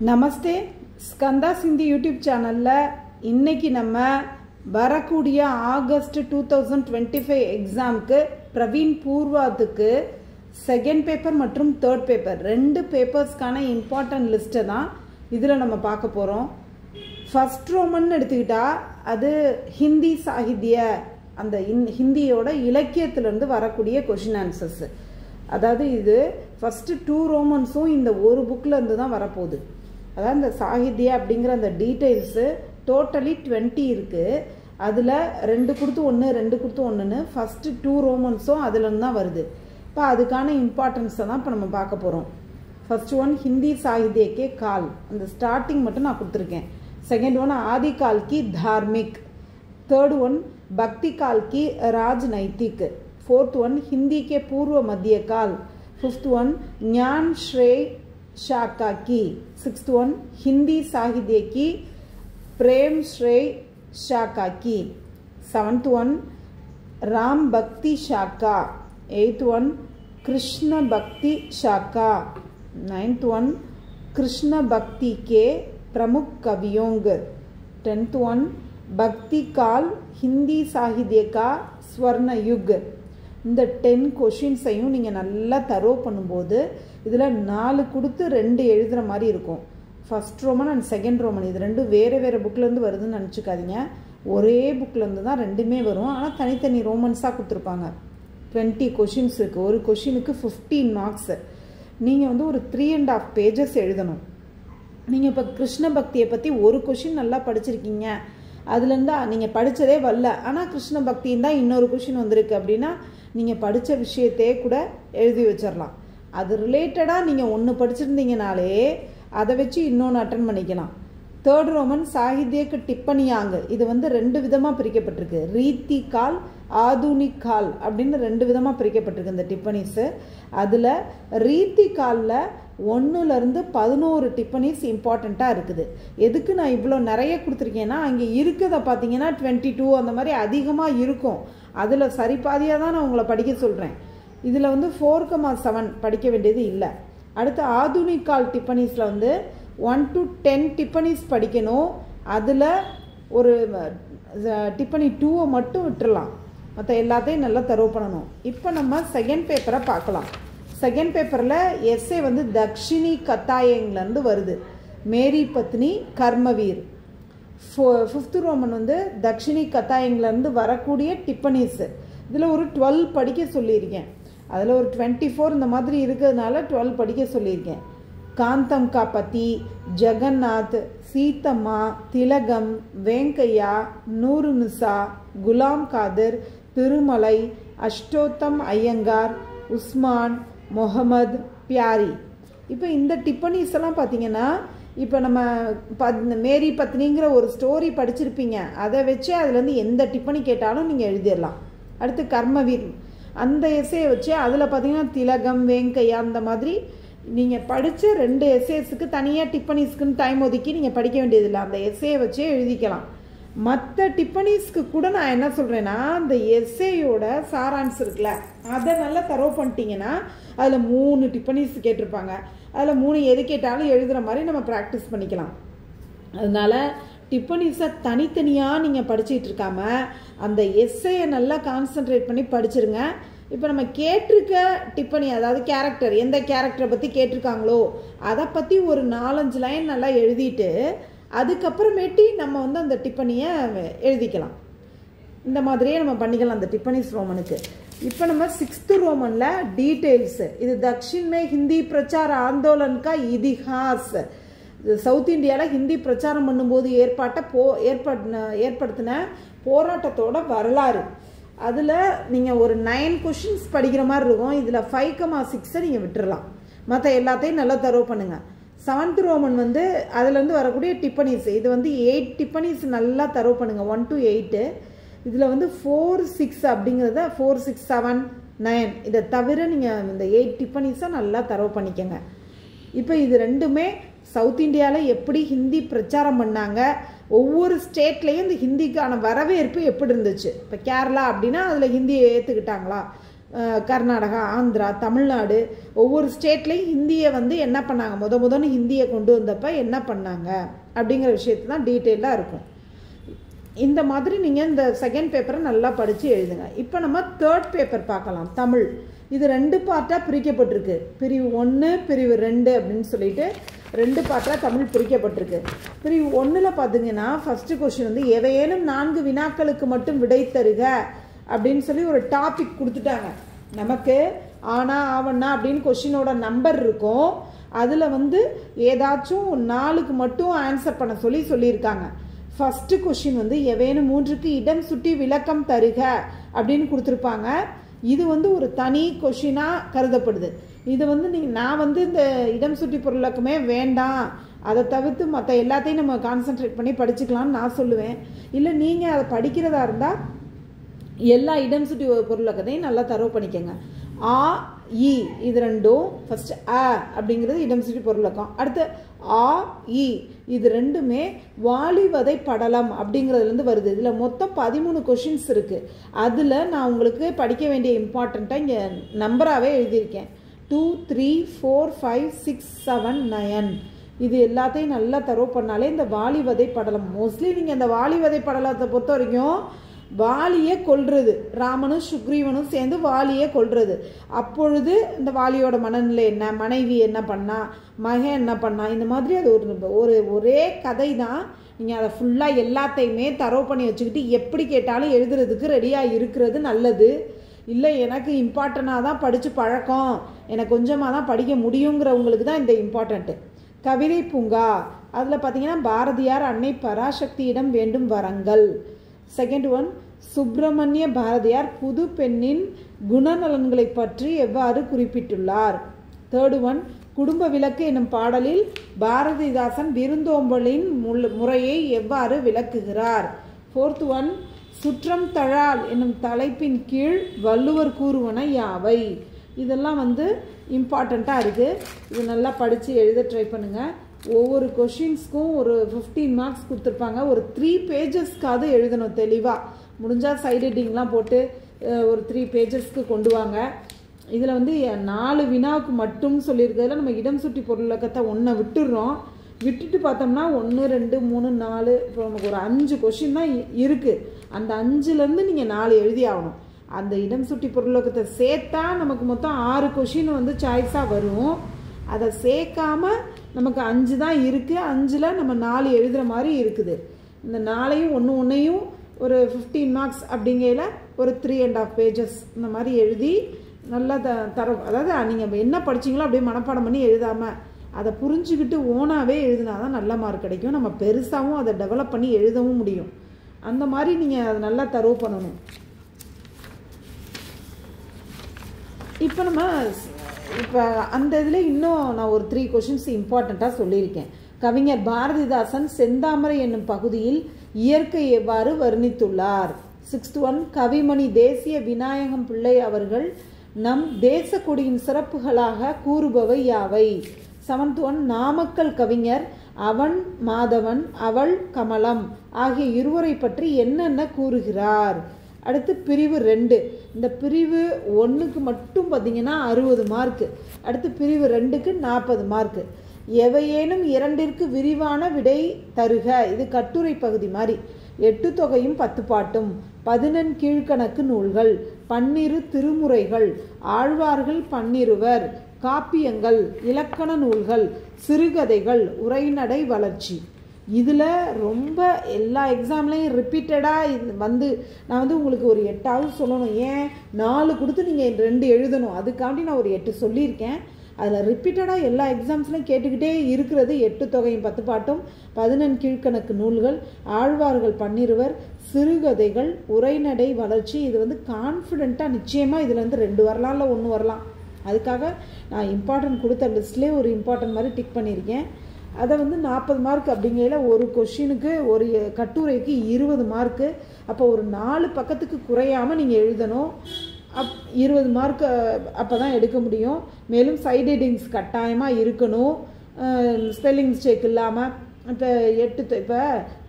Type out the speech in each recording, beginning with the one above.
நமஸ்தே ஸ்கந்தா சிந்தி யூடியூப் சேனலில் இன்னைக்கு நம்ம வரக்கூடிய ஆகஸ்ட் 2025 எக்ஸாமுக்கு பிரவீன் பூர்வாத்துக்கு செகண்ட் பேப்பர் மற்றும் தேர்ட் பேப்பர் ரெண்டு பேப்பர்ஸ்க்கான இம்பார்ட்டன்ட் லிஸ்ட்டை தான் இதில் நம்ம பார்க்க போகிறோம். ஃபர்ஸ்ட் ரோமன் எடுத்துக்கிட்டா அது ஹிந்தி சாகித்ய அந்த ஹிந்தியோட இலக்கியத்திலேருந்து வரக்கூடிய கொஷின் ஆன்சர்ஸ். அதாவது இது ஃபஸ்ட்டு 2 ரோமன்ஸும் இந்த ஒரு புக்கிலேருந்து தான் வரப்போகுது. அதாவது இந்த சாகித்யா அப்படிங்கிற அந்த டீட்டெயில்ஸு டோட்டலி 20 இருக்குது. அதில் 2 கொடுத்து 1 2 கொடுத்து 1ன்னு ஃபஸ்ட்டு 2 ரோமன்ஸும் அதுலேருந்து தான் வருது. இப்போ அதுக்கான இம்பார்ட்டன்ஸை தான் இப்போ நம்ம பார்க்க போகிறோம். ஃபர்ஸ்ட் ஒன் ஹிந்தி சாகித்யக்கே கால், அந்த ஸ்டார்டிங் மட்டும் நான் கொடுத்துருக்கேன். செகண்ட் ஒன் ஆதி கால் கி தார்மிக். தேர்ட் ஒன் பக்தி கால் கி राजनैतिक. फोर्थ वन हिंदी के पूर्व मध्य काल. फिफ्थ वन ज्ञान श्रेय शाखा की. सिक्स्थ वन हिंदी साहित्य की प्रेम श्रेय शाखा की. सेवंथ वन राम भक्ति शाखा. एट्थ वन कृष्ण भक्ति शाखा. नाइन्थ वन कृष्ण भक्ति के प्रमुख कवियों. टेंथ वन भक्ति काल हिंदी साहित्य का स्वर्ण युग. இந்த 10 கொஷின்ஸையும் நீங்கள் நல்லா தரோ பண்ணும்போது இதில் 4 கொடுத்து 2 எழுதுகிற மாதிரி இருக்கும். First Roman and second Roman இது ரெண்டும் வேறு வேறு புக்கிலேருந்து வருதுன்னு நினச்சிக்காதீங்க. ஒரே புக்கிலேருந்து தான் ரெண்டுமே வரும். ஆனால் தனித்தனி ரோமன்ஸாக கொடுத்துருப்பாங்க. 20 கொஷின்ஸ் இருக்குது. ஒரு கொஷினுக்கு 15 மார்க்ஸு. நீங்கள் வந்து ஒரு 3.5 பேஜஸ் எழுதணும். நீங்கள் இப்போ கிருஷ்ண பக்தியை பற்றி ஒரு கொஷின் நல்லா படிச்சிருக்கீங்க, அதுலேருந்து நீங்கள் படித்ததே வரல, ஆனால் கிருஷ்ண பக்தின்னு தான் இன்னொரு கொஷின் வந்திருக்கு அப்படின்னா நீங்கள் படித்த விஷயத்தையே கூட எழுதி வச்சிடலாம். அது ரிலேட்டடாக நீங்கள் ஒன்று படிச்சிருந்தீங்கனாலே அதை வச்சு இன்னொன்று அட்டன் பண்ணிக்கலாம். தேர்ட் ரோமன் சாகித்யக்கு டிப்பனியாங்க. இது வந்து 2 விதமாக பிரிக்கப்பட்டிருக்கு. ரீத்தி கால் ஆதுனிக் கால் அப்படின்னு 2 விதமாக பிரிக்கப்பட்டிருக்கு இந்த டிப்பனிஸு. அதில் ரீத்தி காலில் 1லேருந்து 11 டிப்பனிஸ் இம்பார்ட்டண்ட்டாக இருக்குது. எதுக்கு நான் இவ்வளோ நிறைய கொடுத்துருக்கேன்னா அங்கே இருக்கிறத பார்த்தீங்கன்னா 22 அந்த மாதிரி அதிகமாக இருக்கும். அதில் சரிபாதியாக தான் நான் உங்களை படிக்க சொல்கிறேன். இதில் வந்து 4,7 படிக்க வேண்டியது இல்லை. அடுத்து ஆதுனிக் கால் டிப்பனிஸில் வந்து 1 to 10 டிப்பனிஸ் படிக்கணும். அதில் ஒரு டிப்பனி 2 மட்டும் விட்டுறலாம். மற்ற எல்லாத்தையும் நல்லா தரவு பண்ணணும். இப்போ நம்ம செகண்ட் பேப்பரை பார்க்கலாம். செகண்ட் பேப்பரில் எஸ்ஏ வந்து தக்ஷினி கத்தாயங்லேருந்து வருது. மேரி பத்னி கர்மவீர். ஃபிஃப்த் ரோமன் வந்து தக்ஷினி கத்தாயங்லேருந்து வரக்கூடிய டிப்பனிஸு. இதில் ஒரு 12 படிக்க சொல்லியிருக்கேன். அதில் ஒரு 24 இந்த மாதிரி இருக்கிறதுனால 12 படிக்க சொல்லியிருக்கேன். காந்தம் கா பதி, ஜெகநாத், சீத்தம்மா, திலகம், வேங்கையா, நூருநிசா, குலாம் காதர், திருமலை, அஷ்டோத்தம் ஐயங்கார், உஸ்மான், முகமது, பியாரி. இப்போ இந்த டிப்பனிஸ் எல்லாம் பார்த்தீங்கன்னா இப்போ நம்ம மேரி பத்னிங்கிற ஒரு ஸ்டோரி படிச்சிருப்பீங்க. அதை வச்சு அதுலேருந்து எந்த டிப்பனி கேட்டாலும் நீங்கள் எழுதிடலாம். அடுத்து கர்மவீர் அந்த எஸ்ஸே வச்சு அதில் பார்த்தீங்கன்னா திலகம், வேங்கையா அந்த மாதிரி நீங்கள் படித்த 2 எஸ்ஏஸுக்கு தனியாக டிப்பனிஸ்க்குன்னு டைம் ஒதுக்கி நீங்கள் படிக்க வேண்டியதில்லை. அந்த எஸ்ஏ வச்சே எழுதிக்கலாம். மற்ற டிப்பனிஸ்க்கு கூட நான் என்ன சொல்கிறேன்னா அந்த எஸ்ஏயோட சாரான்ஸ் இருக்குல்ல அதை நல்லா தரவு பண்ணிட்டீங்கன்னா அதில் 3 டிப்பனிஸ் கேட்டிருப்பாங்க. அதில் 3 எது கேட்டாலும் எழுதுகிற மாதிரி நம்ம ப்ராக்டிஸ் பண்ணிக்கலாம். அதனால் டிப்பனிஸை தனித்தனியாக நீங்கள் படிச்சுட்டு இருக்காம அந்த எஸ்ஏயை நல்லா கான்சன்ட்ரேட் பண்ணி படிச்சிருங்க. இப்போ நம்ம கேட்டிருக்க டிப்பனி அதாவது கேரக்டர் எந்த கேரக்டரை பற்றி கேட்டிருக்காங்களோ அதை பற்றி ஒரு 4-5 லைன் நல்லா எழுதிட்டு அதுக்கப்புறமேட்டி நம்ம வந்து அந்த டிப்பனியை எழுதிக்கலாம். இந்த மாதிரியே நம்ம பண்ணிக்கலாம் அந்த டிப்பனிஸ் ரோமனுக்கு. இப்போ நம்ம 6th ரோமனில் டீட்டெயில்ஸு. இது தக்ஷின் மே ஹிந்தி பிரச்சார ஆந்தோலன்கா இதிஹாஸ். சவுத் இந்தியாவில் ஹிந்தி பிரச்சாரம் பண்ணும்போது ஏற்படுத்தின போராட்டத்தோட வரலாறு. அதில் நீங்கள் ஒரு 9 கொஷின்ஸ் படிக்கிற மாதிரி இருக்கும். இதில் 5,6 நீங்கள் விட்டுடலாம். மற்ற எல்லாத்தையும் நல்லா தரவு பண்ணுங்கள். 7th ரோமன் வந்து அதுலேருந்து வரக்கூடிய டிப்பனிஸ். இது வந்து 8 டிப்பனிஸ் நல்லா தரவு பண்ணுங்கள். 1 to 8. இதில் வந்து 4, 6 அப்படிங்கிறத 4, 6, 7, 9 இதை தவிர நீங்கள் இந்த 8 டிப்பனிஸை நல்லா தரவு பண்ணிக்கோங்க. இப்போ இது ரெண்டுமே சவுத் இந்தியாவில் எப்படி ஹிந்தி பிரச்சாரம் பண்ணாங்க, ஒவ்வொரு ஸ்டேட்லேயும் இந்த ஹிந்திக்கான வரவேற்பு எப்படி இருந்துச்சு. இப்போ கேரளா அப்படின்னா அதில் ஹிந்தியை ஏற்றுக்கிட்டாங்களா, கர்நாடகா, ஆந்திரா, தமிழ்நாடு ஒவ்வொரு ஸ்டேட்லேயும் ஹிந்தியை வந்து என்ன பண்ணாங்க, முதன்னு ஹிந்தியை கொண்டு வந்தப்போ என்ன பண்ணாங்க அப்படிங்கிற விஷயத்து தான் டீட்டெயிலாக இருக்கும். இந்த மாதிரி நீங்கள் இந்த செகண்ட் பேப்பரை நல்லா படித்து எழுதுங்க. இப்போ நம்ம தேர்ட் பேப்பர் பார்க்கலாம். தமிழ். இது 2 பார்ட்டாக பிரிக்கப்பட்டிருக்கு. பிரிவு 1 பிரிவு 2 அப்படின்னு சொல்லிட்டு 2 பார்ட்டாக தமிழ் பிரிக்கப்பட்டிருக்கு. பிரிவு 1ல் பார்த்தீங்கன்னா ஃபஸ்ட்டு கொஸ்டின் வந்து எவையேனும் 4 வினாக்களுக்கு மட்டும் விடை தருக அப்படின்னு சொல்லி ஒரு டாபிக் கொடுத்துட்டாங்க. நமக்கு ஆனா ஆவண்ணா அப்படின்னு கொஸ்டினோட நம்பர் இருக்கும். அதில் வந்து ஏதாச்சும் 4க்கு மட்டும் ஆன்சர் பண்ண சொல்லியிருக்காங்க. ஃபஸ்ட்டு கொஸ்டின் வந்து எவையேனும் 3க்கு இடம் சுட்டி விளக்கம் தருக அப்படின்னு கொடுத்துருப்பாங்க. இது வந்து ஒரு தனி கொஷினாக கருதப்படுது. இது வந்து நான் வந்து இந்த இடம் சுட்டி பொருளக்கமே வேண்டாம், அதை தவிர்த்து மற்ற எல்லாத்தையும் நம்ம கான்சென்ட்ரேட் பண்ணி படிச்சுக்கலான்னு நான் சொல்லுவேன். இல்லை நீங்கள் அதை படிக்கிறதா இருந்தால் எல்லா இடம் சுட்டி பொருளக்கத்தையும் நல்லா தரவு பண்ணிக்கோங்க. ஆ இ இது ரெண்டும் ஃபஸ்ட்டு அ அப்படிங்கிறது இடம் சுட்டி பொருளக்கம். அடுத்து ஆ இ இது ரெண்டுமே வாலிவதை படலம் அப்படிங்கிறதுலேருந்து வருது. இதில் மொத்தம் 13 கொஷின்ஸ் இருக்குது. அதில் நான் உங்களுக்கு படிக்க வேண்டிய இம்பார்ட்டண்ட்டாக இங்கே நம்பராகவே எழுதியிருக்கேன். 2, 3, 4, 5, 6, 7, 9 இது எல்லாத்தையும் நல்லா தரவு பண்ணாலே இந்த வாலிவதை படலம். மோஸ்ட்லி நீங்கள் இந்த வாலிவதை படலத்தை பொறுத்த வரைக்கும் வாலியை கொல்றது, ராமனும் சுக்ரீவனும் சேர்ந்து வாலியை கொல்றது. அப்பொழுது இந்த வாலியோட மனநிலை என்ன, மனைவி என்ன பண்ணா, மகன் என்ன பண்ணா, இந்த மாதிரி அது ஒரே கதை தான். நீங்கள் அதை ஃபுல்லாக எல்லாத்தையுமே தரவு பண்ணி வச்சுக்கிட்டு எப்படி கேட்டாலும் எழுதுறதுக்கு ரெடியாக இருக்கிறது நல்லது. இல்லை எனக்கு இம்பார்ட்டண்ட்டாக தான் படித்து பழக்கம், எனக்கு கொஞ்சமாக தான் படிக்க முடியுங்கிறவங்களுக்கு தான் இந்த இம்பார்ட்டண்ட்டு. கவிதை பூங்கா அதில் பார்த்தீங்கன்னா பாரதியார் அன்னை பராசக்தியிடம் வேண்டும் வரங்கள். செகண்ட் ஒன் சுப்பிரமணிய பாரதியார் புது பெண்ணின் குணநலன்களை பற்றி எவ்வாறு குறிப்பிட்டுள்ளார். தேர்ட் ஒன் குடும்ப விளக்கு என்னும் பாடலில் பாரதிதாசன் விருந்தோம்பலின் முறையை எவ்வாறு விளக்குகிறார். ஃபோர்த் ஒன் சுற்றம் தழால் என்னும் தலைப்பின் கீழ் வள்ளுவர் கூறுவன யாவை. இதெல்லாம் வந்து இம்பார்ட்டண்ட்டாக இருக்குது. இது நல்லா படித்து எழுத ட்ரை பண்ணுங்கள். ஒவ்வொரு கொஷின்ஸ்க்கும் ஒரு 15 மார்க்ஸ் கொடுத்துருப்பாங்க. ஒரு 3 பேஜஸ்க்காவது எழுதணும் தெளிவாக. முடிஞ்சால் சைட் ஹெட்டிங்லாம் போட்டு ஒரு 3 பேஜஸ்க்கு கொண்டு வாங்க. இதில் வந்து 4 வினாவுக்கு மட்டும் சொல்லியிருக்கிறதுல நம்ம இடம் சுட்டி பொருளக்கத்தை 1 விட்டுடுறோம். விட்டுட்டு பார்த்தோம்னா 1, 2, 3, 4 இப்போ நமக்கு ஒரு 5 கொஷின் தான் இருக்குது. அந்த 5லேருந்து நீங்கள் 4 எழுதி ஆகணும். அந்த இடம் சுட்டி பொருளக்கத்தை சேர்த்தா நமக்கு மொத்தம் 6 கொஷின் வந்து சாய்ஸாக வரும். அதை சேர்க்காம நமக்கு 5 தான் இருக்குது. 5ல் நம்ம 4 எழுதுகிற மாதிரி இருக்குது. இந்த 4ஐயும் ஒன்றையும் ஒரு 15 மார்க்ஸ் அப்படிங்கையில் ஒரு 3.5 பேஜஸ் இந்த மாதிரி எழுதி நல்லா அதாவது நீங்கள் என்ன படிச்சிங்களோ அப்படியே மனப்பாடம் பண்ணி எழுதாமல் அதை புரிஞ்சுக்கிட்டு ஓனாகவே எழுதினா தான் நல்ல மார்க் கிடைக்கும். நம்ம பெருசாகவும் அதை டெவலப் பண்ணி எழுதவும் முடியும். அந்த மாதிரி நீங்கள் அதை நல்லா தரவு பண்ணணும். இப்போ அந்த இதில் இன்னும் நான் ஒரு 3 கொஷின்ஸ் இம்பார்ட்டண்ட்டாக சொல்லியிருக்கேன். கவிஞர் பாரதிதாசன் செந்தாமரை என்னும் பகுதியில் இயற்கை எவ்வாறு வர்ணித்துள்ளார். 6th ஒன் கவிமணி தேசிய விநாயகம் பிள்ளை அவர்கள் நம் தேச கொடியின் சிறப்புகளாக கூறுபவை யாவை. 7th ஒன் நாமக்கல் கவிஞர் அவன் மாதவன் அவள் கமலம் ஆகிய இருவரை பற்றி என்னென்ன கூறுகிறார். அடுத்து பிரிவு 2. இந்த பிரிவு 1க்கு மட்டும் பார்த்தீங்கன்னா 60 மார்க்கு. அடுத்து பிரிவு 2க்கு 40 மார்க்கு. எவையேனும் 2ற்கு விரிவான விடை தருக. இது கட்டுரை பகுதி மாதிரி. 8 தொகையும் 10 பாட்டும் 11 கீழ்கணக்கு நூல்கள் 12 திருமுறைகள் ஆழ்வார்கள் 12 காப்பியங்கள் இலக்கண நூல்கள் சிறுகதைகள் உரைநடை வளர்ச்சி. இதில் ரொம்ப எல்லா எக்ஸாம்லேயும் ரிப்பீட்டடாக இது நான் உங்களுக்கு ஒரு 8ஆவது சொல்லணும். ஏன் 4 கொடுத்து நீங்கள் 2 எழுதணும். அதுக்காண்டி நான் ஒரு 8 சொல்லியிருக்கேன். அதில் ரிப்பீட்டடாக எல்லா எக்ஸாம்ஸ்லையும் கேட்டுக்கிட்டே இருக்கிறது 8 தொகையும் 10 பாட்டும் 11 கீழ்கணக்கு நூல்கள் ஆழ்வார்கள் 12 சிறுகதைகள் உரைநடை வளர்ச்சி. இது கான்ஃபிடெண்ட்டாக நிச்சயமாக இதில் 2 வரலாம், இல்லை 1 வரலாம். அதுக்காக நான் இம்பார்ட்டன்ட் கொடுத்த லிஸ்ட்லேயே ஒரு இம்பார்ட்டன்ட் மாதிரி டிக் பண்ணியிருக்கேன். அதை 40 மார்க் அப்படிங்கையில் ஒரு கொஷினுக்கு ஒரு கட்டுரைக்கு 20 மார்க்கு. அப்போ ஒரு 4 பக்கத்துக்கு குறையாமல் நீங்கள் எழுதணும். 20 மார்க் அப்போ தான் எடுக்க முடியும். மேலும் சைட் ஹெட்டிங்ஸ் கட்டாயமாக இருக்கணும். ஸ்பெல்லிங் மிஸ்டேக் இல்லாமல் இப்போ இப்போ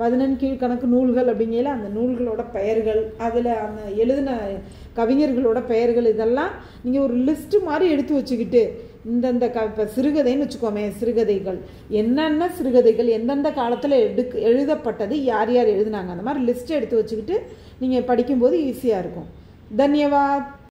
11 கீழ்கணக்கு நூல்கள் அப்படிங்கிற அந்த நூல்களோட பெயர்கள், அதில் அந்த எழுதின கவிஞர்களோட பெயர்கள், இதெல்லாம் நீங்கள் ஒரு லிஸ்ட்டு மாதிரி எடுத்து வச்சுக்கிட்டு இந்தந்த இப்போ சிறுகதைன்னு வச்சுக்கோமே, சிறுகதைகள் என்னென்ன சிறுகதைகள் எந்தெந்த காலத்தில் எழுதப்பட்டது, யார் யார் எழுதினாங்க, அந்த மாதிரி லிஸ்ட்டு எடுத்து வச்சுக்கிட்டு நீங்கள் படிக்கும்போது ஈஸியாக இருக்கும். தன்யவாத்.